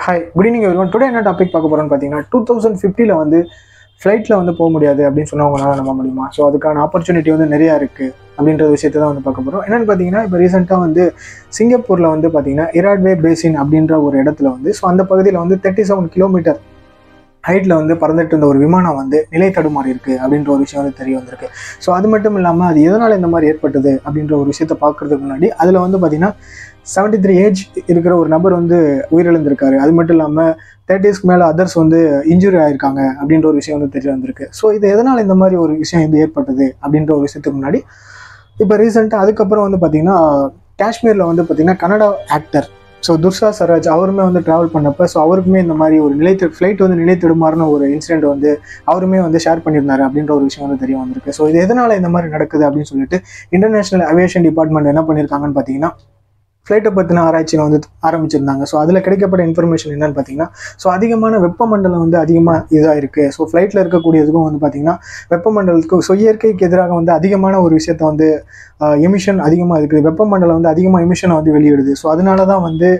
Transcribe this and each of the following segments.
Hi good evening everyone. Today என்ன topic பார்க்க போகிறோம்னு பார்த்தீங்கன்னா 2050 வந்து ஃப்ளைட்டில் வந்து போக முடியாது அப்படின்னு சொன்னவங்களால நம்ப முடியுமா? ஸோ அதுக்கான ஆப்பர்ச்சுனிட்டி வந்து நிறையா இருக்குது அப்படின்ற விஷயத்தை தான் வந்து பார்க்க போகிறோம். என்னென்னு பார்த்தீங்கன்னா, இப்போ ரீசெண்டாக வந்து சிங்கப்பூரில் வந்து பார்த்தீங்கன்னா இராட்வே பேசின் அப்படின்ற ஒரு இடத்துல வந்து ஸோ அந்த பகுதியில் வந்து 37 கிலோமீட்டர் ஹைட்டில் வந்து பறந்துட்டு இருந்த ஒரு விமானம் வந்து நிலை தடுமாறி இருக்குது அப்படின்ற ஒரு விஷயம் வந்து தெரிய வந்திருக்கு. ஸோ அது மட்டும் இல்லாமல் அது எதனால் இந்த மாதிரி ஏற்பட்டது அப்படின்ற ஒரு விஷயத்தை பார்க்குறதுக்கு முன்னாடி அதில் வந்து பார்த்திங்கன்னா 73 ஏஜ் இருக்கிற ஒரு நபர் வந்து உயிரிழந்திருக்காரு. அது மட்டும் இல்லாமல் 30ஸ்க்கு மேலே அதர்ஸ் வந்து இன்ஜுரி ஆயிருக்காங்க அப்படின்ற ஒரு விஷயம் வந்து தெரிய வந்திருக்கு. ஸோ இது எதனால் இந்த மாதிரி ஒரு விஷயம் வந்து ஏற்பட்டது அப்படின்ற ஒரு விஷயத்துக்கு முன்னாடி இப்போ ரீசெண்டாக அதுக்கப்புறம் வந்து பார்த்திங்கன்னா காஷ்மீரில் வந்து பார்த்திங்கன்னா கன்னடா ஆக்டர் ஸோ துர்சா சராஜ் அவருமே வந்து ட்ராவல் பண்ணப்போ ஸோ அவருக்குமே இந்த மாதிரி ஒரு ஃப்ளைட் வந்து நிலை தடுமாறின ஒரு இன்சிடென்ட் வந்து அவருமே வந்து ஷேர் பண்ணியிருந்தாரு அப்படின்ற ஒரு விஷயம் வந்து தெரிய வந்திருக்கு. ஸோ இது எதனால் இந்த மாதிரி நடக்குது அப்படின்னு சொல்லிட்டு இன்டர்நேஷனல் அவியேஷன் டிபார்ட்மெண்ட் என்ன பண்ணியிருக்காங்கன்னு பார்த்தீங்கன்னா ஃப்ளைட்டை பற்றின ஆராய்ச்சியை வந்து ஆரம்பிச்சிருந்தாங்க. ஸோ அதில் கிடைக்கப்பட்ட இன்ஃபர்மேஷன் என்னன்னு பார்த்தீங்கன்னா ஸோ அதிகமான வெப்பமண்டலம் வந்து அதிகமாக இதாக இருக்குது. ஸோ ஃப்ளைட்டில் இருக்கக்கூடியதுக்கும் வந்து பார்த்திங்கன்னா வெப்பமண்டலத்துக்கும் ஸோ இயற்கைக்கு எதிராக வந்து அதிகமான ஒரு விஷயத்த வந்து எமிஷன் அதிகமாக இருக்குது. வெப்பமண்டலம் வந்து அதிகமாக எமிஷனை வந்து வெளியிடுது. ஸோ அதனால தான் வந்து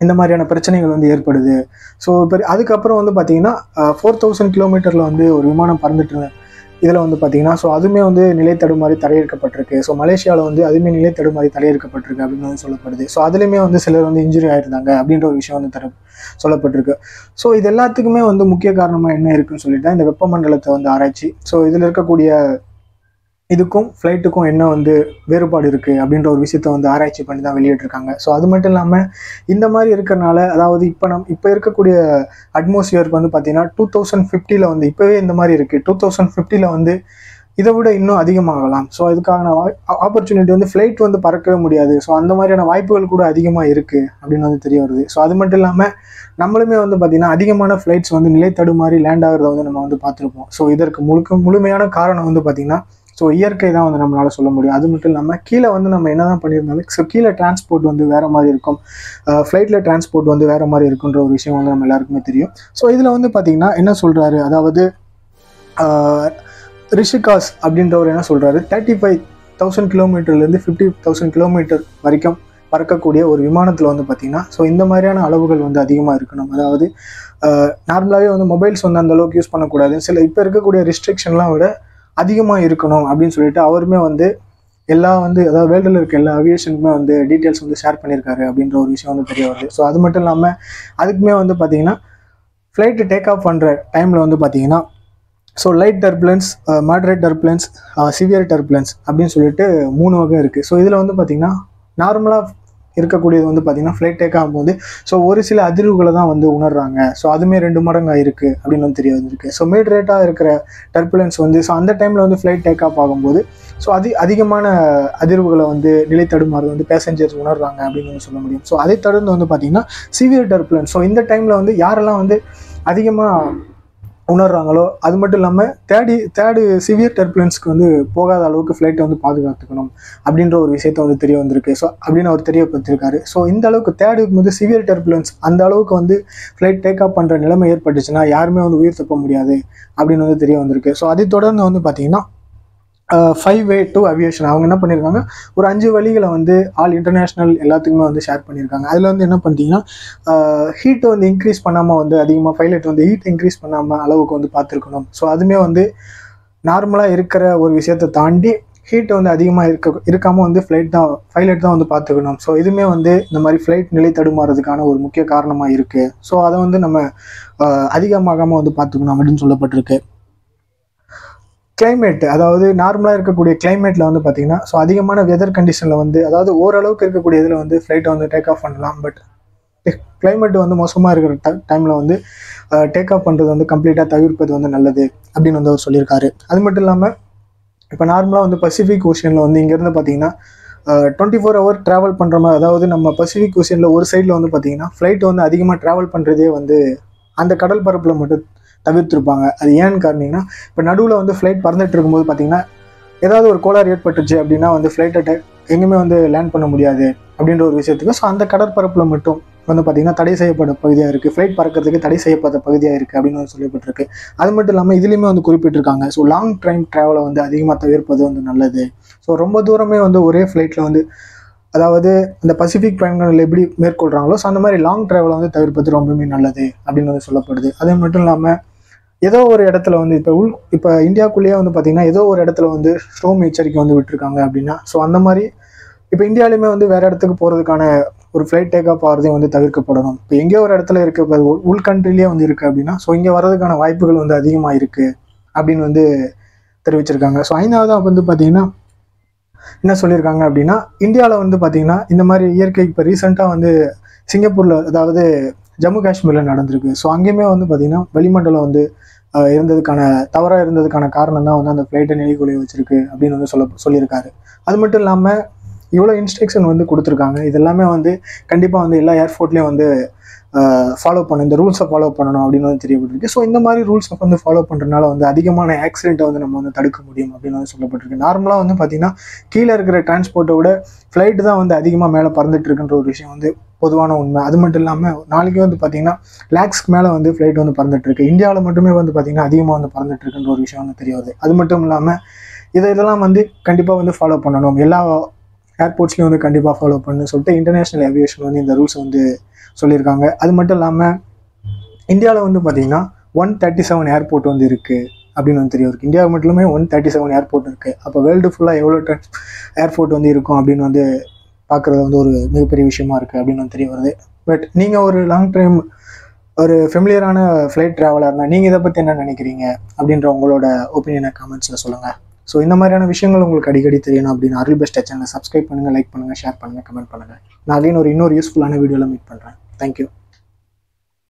இந்த மாதிரியான பிரச்சனைகள் வந்து ஏற்படுது. ஸோ இப்போ அதுக்கப்புறம் வந்து பார்த்திங்கன்னா 4000 கிலோமீட்டரில் வந்து ஒரு விமானம் பறந்துட்டு இதில் வந்து பார்த்திங்கன்னா ஸோ அதுவுமே வந்து நிலை தடுமாறி தரையிறக்கப்பட்டிருக்கு. ஸோ மலேசியாவில் வந்து அதுவுமே நிலை தடுமாறி தரையிறக்கப்பட்டிருக்கு அப்படின்னு வந்து சொல்லப்படுது. ஸோ அதுலேயுமே வந்து சிலர் வந்து இன்ஜுரி ஆயிருந்தாங்க அப்படின்ற ஒரு விஷயம் வந்து சொல்லப்பட்டிருக்கு. ஸோ இது எல்லாத்துக்குமே வந்து முக்கிய காரணமாக என்ன இருக்குன்னு சொல்லிட்டு தான் இந்த வெப்பமண்டலத்தை வந்து ஆராய்ச்சி. ஸோ இதில் இருக்கக்கூடிய இதுக்கும் ஃப்ளைட்டுக்கும் என்ன வந்து வேறுபாடு இருக்குது அப்படின்ற ஒரு விஷயத்த வந்து ஆராய்ச்சி பண்ணி தான் வெளியிட்டிருக்காங்க. ஸோ அது மட்டும் இல்லாமல் இந்த மாதிரி இருக்கிறனால அதாவது இப்போ இருக்கக்கூடிய அட்மாஸ்பியருக்கு வந்து பார்த்திங்கன்னா 2050 வந்து இப்போவே இந்த மாதிரி இருக்குது. 2050 வந்து இதை விட இன்னும் அதிகமாகலாம். ஸோ இதுக்கான ஆப்பர்ச்சுனிட்டி வந்து ஃப்ளைட் வந்து பறக்கவே முடியாது. ஸோ அந்த மாதிரியான வாய்ப்புகள் கூட அதிகமாக இருக்குது அப்படின்னு வந்து தெரிய வருது. ஸோ அது மட்டும் இல்லாமல் நம்மளுமே வந்து பார்த்திங்கன்னா அதிகமான ஃப்ளைட்ஸ் வந்து நிலை தடுமாறி லேண்ட் ஆகிறத வந்து நம்ம வந்து பார்த்துருப்போம். ஸோ இதற்கு முழுமையான காரணம் வந்து பார்த்திங்கன்னா ஸோ இயற்கை தான் வந்து நம்மளால் சொல்ல முடியும். அது மட்டும் இல்லாமல் கீழே வந்து நம்ம என்ன தான் பண்ணியிருந்தாலும் ஸோ கீழே டிரான்ஸ்போர்ட் வந்து வேறு மாதிரி இருக்கும், ஃப்ளைட்டில் டிரான்ஸ்போர்ட் வந்து வேறு மாதிரி இருக்குன்ற ஒரு விஷயம் வந்து நம்ம எல்லாருக்குமே தெரியும். ஸோ இதில் வந்து பார்த்திங்கன்னா என்ன சொல்கிறாரு, அதாவது ரிஷிகாஸ் அப்படின்றவர் என்ன சொல்கிறாரு, 35,000 கிலோமீட்டர்லேருந்து 50,000 கிலோமீட்டர் வரைக்கும் பறக்கக்கூடிய ஒரு விமானத்தில் வந்து பார்த்திங்கன்னா ஸோ இந்த மாதிரியான அளவுகள் வந்து அதிகமாக இருக்கணும். அதாவது நார்மலாகவே வந்து மொபைல்ஸ் வந்து அந்தளவுக்கு யூஸ் பண்ணக்கூடாது, சில இப்போ இருக்கக்கூடிய ரிஸ்ட்ரிக்ஷன்லாம் விட அதிகமாக இருக்கணும் அப்படின்னு சொல்லிட்டு அவருமே வந்து அதாவது வேர்ல்டில் இருக்க எல்லா அவியேஷனுக்குமே வந்து டீட்டெயில்ஸ் வந்து ஷேர் பண்ணியிருக்காரு அப்படின்ற ஒரு விஷயம் வந்து தெரிய வருது. ஸோ அது மட்டும் இல்லாமல் அதுக்குமே வந்து பார்த்திங்கன்னா ஃப்ளைட்டு டேக் ஆஃப் பண்ணுற டைமில் வந்து பார்த்திங்கன்னா so light turbulence, moderate turbulence, severe turbulence அப்படின்னு சொல்லிட்டு 3 வகை இருக்குது. ஸோ இதில் வந்து பார்த்திங்கன்னா நார்மலாக இருக்கக்கூடியது வந்து பார்த்திங்கன்னா ஃப்ளைட் டேக் ஆகும்போது ஸோ ஒரு சில அதிர்வுகளை தான் வந்து உணர்றாங்க. ஸோ அதுவுமே 2 மடங்காக இருக்குது அப்படின்னு வந்து தெரிய வந்திருக்கு. ஸோ மீட்ரேட்டாக இருக்கிற டர்புலன்ஸ் வந்து ஸோ அந்த டைமில் வந்து ஃப்ளைட் டேக் ஆஃப் ஆகும்போது ஸோ அதிகமான அதிர்வுகளை வந்து நிலை தடுமாறு வந்து பேசஞ்சர்ஸ் உணர்றாங்க அப்படின்னு வந்து சொல்ல முடியும். ஸோ அதை தொடர்ந்து வந்து பார்த்திங்கன்னா சிவியர் டர்புலன்ஸ். ஸோ இந்த டைமில் வந்து யாரெல்லாம் வந்து அதிகமாக உணர்றாங்களோ அது மட்டும் இல்லாமல் தேர்டு சிவியர் டர்புலன்ஸ்க்கு வந்து போகாத அளவுக்கு ஃப்ளைட்டை வந்து பாதுகாத்துக்கணும் அப்படின்ற ஒரு விஷயத்த வந்து தெரிய வந்திருக்கு. ஸோ அப்படின்னு அவர் தெரியப்படுத்திருக்காரு. ஸோ இந்த அளவுக்கு தேர்டுக்கு வந்து சிவியர் டர்புலன்ஸ் அந்த அளவுக்கு வந்து ஃப்ளைட் டேக் ஆஃப் பண்ணுற நிலைமை ஏற்பட்டுச்சுன்னா யாருமே வந்து உயிர் தப்ப முடியாது அப்படின்னு வந்து தெரிய வந்திருக்கு. ஸோ அதை தொடர்ந்து வந்து பார்த்திங்கன்னா 5 way to aviation அவங்க என்ன பண்ணியிருக்காங்க, ஒரு 5 வழிகளை வந்து ஆல் இன்டர்நேஷ்னல் எல்லாத்துக்குமே வந்து ஷேர் பண்ணியிருக்காங்க. அதில் வந்து என்ன பண்ணிட்டீங்கன்னா ஹீட்டை வந்து இன்க்ரீஸ் பண்ணாமல் வந்து அதிகமாக பைலட் வந்து ஹீட் இன்க்ரீஸ் பண்ணாமல் அளவுக்கு வந்து பார்த்துருக்கணும். ஸோ அதுவுமே வந்து நார்மலாக இருக்கிற ஒரு விஷயத்தை தாண்டி ஹீட்டை வந்து அதிகமாக இருக்காமல் வந்து பைலட் தான் வந்து பார்த்துக்கணும். ஸோ இதுவுமே வந்து இந்த மாதிரி ஃப்ளைட் நிலை தடுமாறதுக்கான ஒரு முக்கிய காரணமாக இருக்குது. ஸோ அதை வந்து நம்ம அதிகமாகாமல் வந்து பார்த்துக்கணும் அப்படின்னு சொல்லப்பட்டிருக்கு. கிளைமேட், அதாவது நார்மலாக இருக்கக்கூடிய கிளைமேட்டில் வந்து பார்த்திங்கன்னா ஸோ அதிகமான வெதர் கண்டிஷனில் வந்து அதாவது ஓரளவுக்கு இருக்கக்கூடிய இதில் வந்து ஃப்ளைட்டை வந்து டேக் ஆஃப் பண்ணலாம். பட் கிளைமேட் வந்து மோசமாக இருக்கிற டைமில் வந்து டேக் ஆஃப் பண்ணுறது வந்து கம்ப்ளீட்டாக தவிர்ப்பது வந்து நல்லது அப்படின்னு வந்து அவர் சொல்லியிருக்காரு. அது மட்டும் இல்லாமல் இப்போ நார்மலாக வந்து பசிபிக் ஓஷனில் வந்து இங்கேருந்து பார்த்திங்கன்னா 24 hour ட்ராவல் பண்ணுற மாதிரி, அதாவது நம்ம பசிபிக் ஓஷனில் ஒரு சைடில் வந்து பார்த்திங்கன்னா ஃப்ளைட் வந்து அதிகமாக ட்ராவல் பண்ணுறதே வந்து அந்த கடல் பரப்பில் மட்டும் தவிர்த்துருப்பாங்க. அது ஏன்னு காரணம்னா இப்போ நடுவில் வந்து ஃப்ளைட் பறந்துட்டு இருக்கும்போது பார்த்திங்கன்னா ஏதாவது ஒரு கோளாறு ஏற்பட்டுச்சு அப்படின்னா வந்து ஃப்ளைட்டை எங்கேயுமே வந்து லேண்ட் பண்ண முடியாது அப்படின்ற ஒரு விஷயத்துக்கு ஸோ அந்த கடற்பரப்பில் மட்டும் வந்து பார்த்திங்கன்னா தடை செய்யப்பட்ட பகுதியாக இருக்குது, ஃப்ளைட் பறக்கிறதுக்கு தடை செய்யப்பட்ட பகுதியாக இருக்குது அப்படின்னு வந்து சொல்லப்பட்டிருக்கு. அது மட்டும் இல்லாமல் இதுலேயுமே வந்து குறிப்பிட்டிருக்காங்க ஸோ லாங் டைம் ட்ராவலை வந்து அதிகமாக தவிர்ப்பது வந்து நல்லது. ஸோ ரொம்ப தூரமே வந்து ஒரே ஃப்ளைட்டில் வந்து அதாவது இந்த பசிபிக் பயணங்கள் எப்படி மேற்கொள்கிறாங்களோ ஸோ அந்த மாதிரி லாங் ட்ராவலை வந்து தவிர்ப்பது ரொம்பவே நல்லது அப்படின்னு வந்து சொல்லப்படுது. அதே மட்டும் இல்லாமல் ஏதோ ஒரு இடத்துல வந்து இப்போ இந்தியாவுக்குள்ளேயே வந்து பார்த்திங்கன்னா ஏதோ ஒரு இடத்துல வந்து ஸ்டோம் எச்சரிக்கை வந்து விட்டுருக்காங்க அப்படின்னா, ஸோ அந்த மாதிரி இப்போ இந்தியாவிலுமே வந்து வேறு இடத்துக்கு போகிறதுக்கான ஒரு ஃப்ளைட் டேக் ஆஃப் ஆகிறதையும் வந்து தவிர்க்கப்படணும். இப்போ எங்கேயோ ஒரு இடத்துல இருக்குது, இப்போ உள் கண்ட்ரிலேயே வந்து இருக்குது அப்படின்னா ஸோ இங்கே வர்றதுக்கான வாய்ப்புகள் வந்து அதிகமாக இருக்குது அப்படின்னு வந்து தெரிவிச்சிருக்காங்க. ஸோ 5வது வந்து பார்த்திங்கன்னா என்ன சொல்லியிருக்காங்க அப்படின்னா, இந்தியாவில் வந்து பார்த்திங்கன்னா இந்த மாதிரி இயற்கை இப்போ ரீசெண்டாக வந்து சிங்கப்பூரில், அதாவது ஜம்மு காஷ்மீரில் நடந்திருக்கு. ஸோ அங்கேயுமே வந்து பார்த்திங்கன்னா வளிமண்டலம் வந்து தவறாக இருந்ததுக்கான காரணம் தான் வந்து அந்த ஃப்ளைட்டை நிலைக்குலைய வச்சிருக்கு அப்படின்னு வந்து சொல்லியிருக்காரு. அது மட்டும் இல்லாமல் இவ்வளோ இன்ஸ்ட்ரக்ஷன் வந்து கொடுத்துருக்காங்க. இது எல்லாமே வந்து கண்டிப்பாக வந்து எல்லா ஏர்போர்ட்லேயும் வந்து ஃபாலோ பண்ணணும், இந்த ரூல்ஸை ஃபாலோ பண்ணணும் அப்படின்னு வந்து தெரியப்பட்டிருக்கு. ஸோ இந்த மாதிரி ரூல்ஸை வந்து ஃபாலோ பண்ணுறதுனால வந்து அதிகமான ஆக்சிடென்ட்டை வந்து நம்ம வந்து தடுக்க முடியும் அப்படின்னு வந்து சொல்லப்பட்டிருக்கு. நார்மலாக வந்து பார்த்திங்கன்னா கீழே இருக்கிற டிரான்ஸ்போர்ட்டை விட ஃப்ளைட்டு தான் வந்து அதிகமாக மேலே பறந்துட்டு இருக்குன்ற ஒரு விஷயம் வந்து பொதுவான உண்மை. அது மட்டும் இல்லாமல் நாளைக்கு வந்து பார்த்திங்கன்னா லேக்ஸ்க்கு மேலே வந்து ஃப்ளைட் வந்து பறந்துட்டுருக்கு. இந்தியாவில் மட்டுமே வந்து பார்த்திங்கன்னா அதிகமாக வந்து பறந்துட்டுருக்குன்ற ஒரு விஷயம் வந்து தெரிய வருது. அது மட்டும் இல்லாமல் இதெல்லாம் வந்து கண்டிப்பாக வந்து ஃபாலோ பண்ணணும், எல்லா ஏர்போர்ட்ஸ்லையும் வந்து கண்டிப்பாக ஃபாலோ பண்ணணும்னு சொல்லிட்டு இன்டர்நேஷ்னல் ஏவியேஷன் வந்து இந்த ரூல்ஸ் வந்து சொல்லியிருக்காங்க. அது மட்டும் இல்லாமல் இந்தியாவில் வந்து பார்த்திங்கன்னா 137 ஏர்போர்ட் வந்து இருக்குது அப்படின்னு வந்து தெரிய வருது. இந்தியாவில் மட்டுமே 137 ஏர்போர்ட் இருக்குது. அப்போ வேர்ல்டு ஃபுல்லாக எவ்வளோ ஏர்போர்ட் வந்து இருக்கும் அப்படின்னு வந்து பார்க்குறது வந்து ஒரு மிகப்பெரிய விஷயமா இருக்குது அப்படின்னு வந்து தெரிய வருது. பட் நீங்கள் ஒரு லாங் டைம் ஒரு ஃபெமிலியரான ஃப்ளைட் ட்ராவலாக இருந்தால் நீங்கள் இதை பற்றி என்ன நினைக்கிறீங்க அப்படின்ற உங்களோட ஒப்பீனியனை கமெண்ட்ஸில் சொல்லுங்கள். ஸோ இந்த மாதிரியான விஷயங்கள் உங்களுக்கு அடிக்கடி தெரியணும் அப்படின்னு அருள் பெஸ்ட் சேனலை சப்ஸ்கிரைப் பண்ணுங்கள், லைக் பண்ணுங்கள், ஷேர் பண்ணுங்கள், கமெண்ட் பண்ணுங்கள். நான் அகைன் இன்னொரு யூஸ்ஃபுல்லான வீடியோவில் மீட் பண்ணுறேன். தேங்க்யூ.